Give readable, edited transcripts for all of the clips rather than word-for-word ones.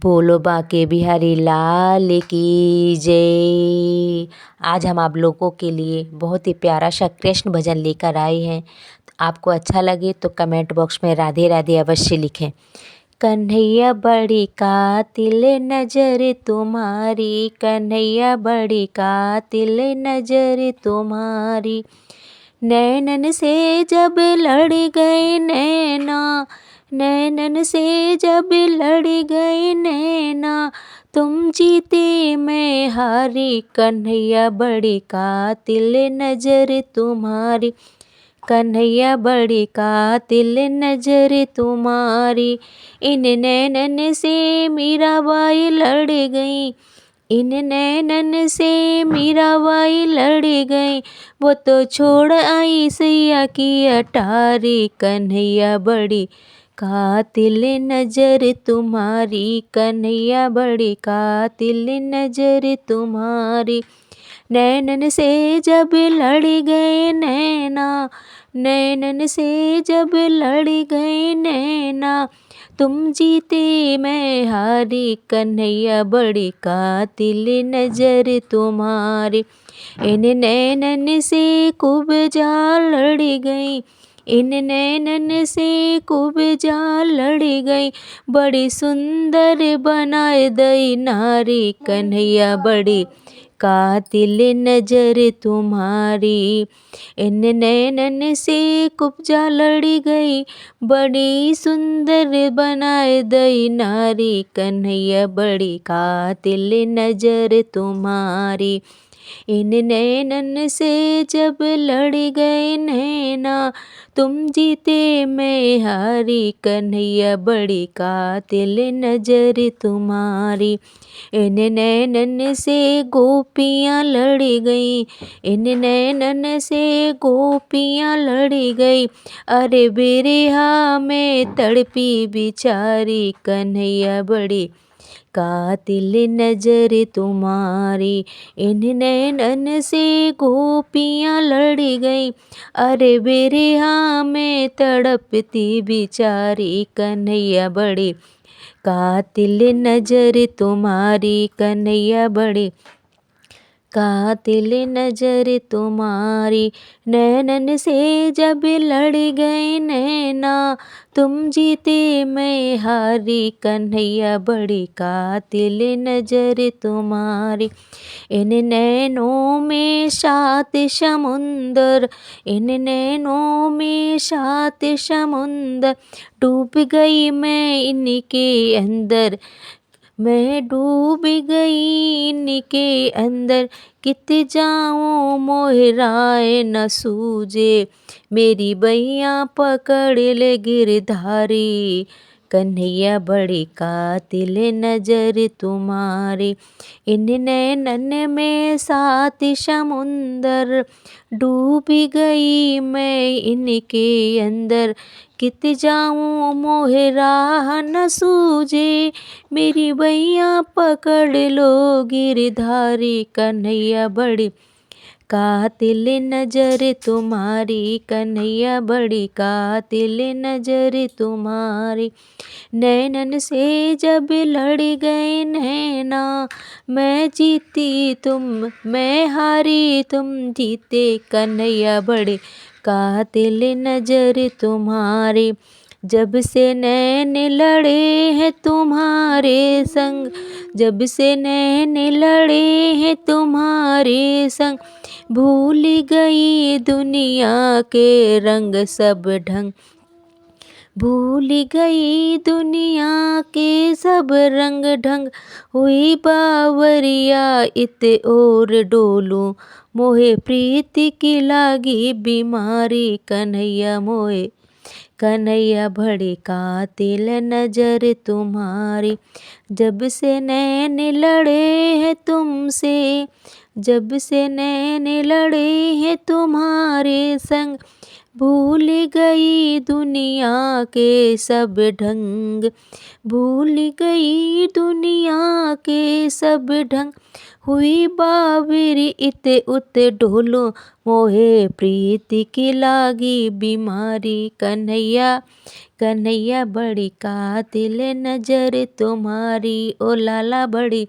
बोलो बाके बिहारी लाल की जय। आज हम आप लोगों के लिए बहुत ही प्यारा सा कृष्ण भजन लेकर आए हैं। आपको अच्छा लगे तो कमेंट बॉक्स में राधे राधे अवश्य लिखें। कन्हैया बड़ी कातिल नजर तुम्हारी, कन्हैया बड़ी कातिल नजर तुम्हारी। नैनन से जब लड़ गए नैना, नैनन से जब लड़ गए नैना, तुम जीते मैं हारी। कन्हैया बड़ी कातिल नजर तुम्हारी, कन्हैया बड़ी कातिल नजर तुम्हारी। इन नैनन से मीराबाई लड़ गई, इन नैनन से मीराबाई लड़ गई। वो तो छोड़ आई सैया की अटारी। कन्हैया बड़ी कातिल नजर तुम्हारी, कन्हैया बड़ी कातिल नजर तुम्हारी। नैनन से जब लड़ गए नैना, नैनन से जब लड़ गए नैना, तुम जीते मैं हारी। कन्हैया बड़ी कातिल नजर तुम्हारी। इन नैनन से खूब जा लड़ गई, इन नैनन से खूब जा लड़ गई। बड़ी सुंदर बनाए दई नारी। कन्हैया बड़ी कातिल नजर तुम्हारी। इन नैनन से कुब्जा लड़ गई, बड़ी सुंदर बनाए दई नारी। कन्हैया बड़ी कातिल नजर तुम्हारी। इन नैनन से जब लड़ गए नैना, तुम जीते मैं हारी। कन्हैया बड़ी कातिल नजर तुम्हारी। इन नैनन से गोपियाँ लड़ गई, इन नैनन से गोपियाँ लड़ गई। अरे बिरहा में तड़पी बिचारी। कन्हैया बड़ी कातिल नजर तुम्हारी। इन नैनन से गोपियाँ लड़ गई, अरे बिरहा में तड़पती बिचारी। कन्हैया बड़ी कातिल नजर तुम्हारी, कन्हैया बड़ी कातिल नजर तुम्हारी। नैनन से जब लड़ गए नैना, तुम जीते मैं हारी। कन्हैया बड़ी कातिल नजर तुम्हारी। इन नैनों में सात समुंदर, इन नैनों में सात समुंदर। डूब गई मैं इनके अंदर, मैं डूब गई इनके अंदर। कित जाऊँ मोहराए न सूझे, मेरी बैया पकड़ ले गिरधारी। कन्हैया बड़ी कातिल नजर तुम्हारी। इन नैनन में सात समुंदर, डूब गई मैं इनके अंदर। कित जाऊँ मोहे राह न सूझे, मेरी बैया पकड़ लो गिरधारी। कन्हैया बड़ी कातिल नजर तुम्हारी, कन्हैया बड़ी कातिल नजर तुम्हारी। नैनन से जब लड़ गए नैना, मैं जीती मैं हारी तुम जीते। कन्हैया बड़ी कातिल नजर तुम्हारी। जब से नैन लड़े हैं तुम्हारे संग, जब से नैन लड़े हैं तुम्हारे संग, भूल गई दुनिया के रंग सब ढंग। भूल गई दुनिया के सब रंग ढंग। हुई बावरिया इत और डोलूं, मोहे प्रीति की लागी बीमारी। कन्हैया मोहे कन्हैया बड़ी कातिल नजर तुम्हारी। जब से नैन लड़े हैं तुमसे, जब से नैन लड़े हैं तुम्हारे संग, भूल गई दुनिया के सब ढंग। भूल गई दुनिया के सब ढंग। हुई बाबिरी इत उत ढोलो, मोहे प्रीत की लागी बीमारी। कन्हैया कन्हैया बड़ी कातिल नजर तुम्हारी, ओ लाला बड़ी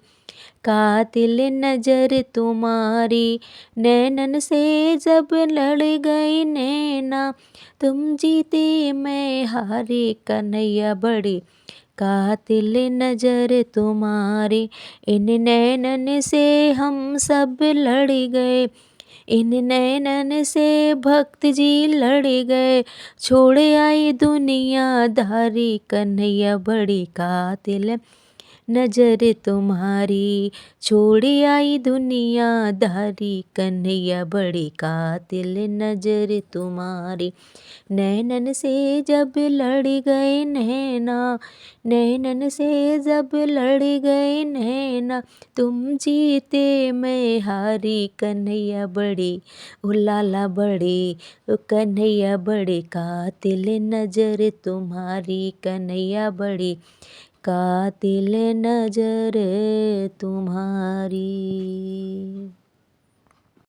कातिल नजर तुम्हारी। नैनन से जब लड़ गई नैना, तुम जीते मैं हारी। कन्हैया बड़ी कातिल नजर तुम्हारी। इन नैनन से हम सब लड़ गए, इन नैनन से भक्त जी लड़ गए। छोड़ आई दुनियादारी, कन्हैया बड़ी कातिल नजर तुम्हारी। छोड़ आई दुनियादारी, कन्हैया बड़ी कातिल नजर तुम्हारी। नैनन से जब लड़ गए नैना, नैनन से जब लड़ गए नैना, तुम जीते मैं हारी। कन्हैया बड़ी ओ लाला बड़ी, ओ कन्हैया बड़ी कातिल नजर तुम्हारी। कन्हैया बड़ी कातिल नजर तुम्हारी।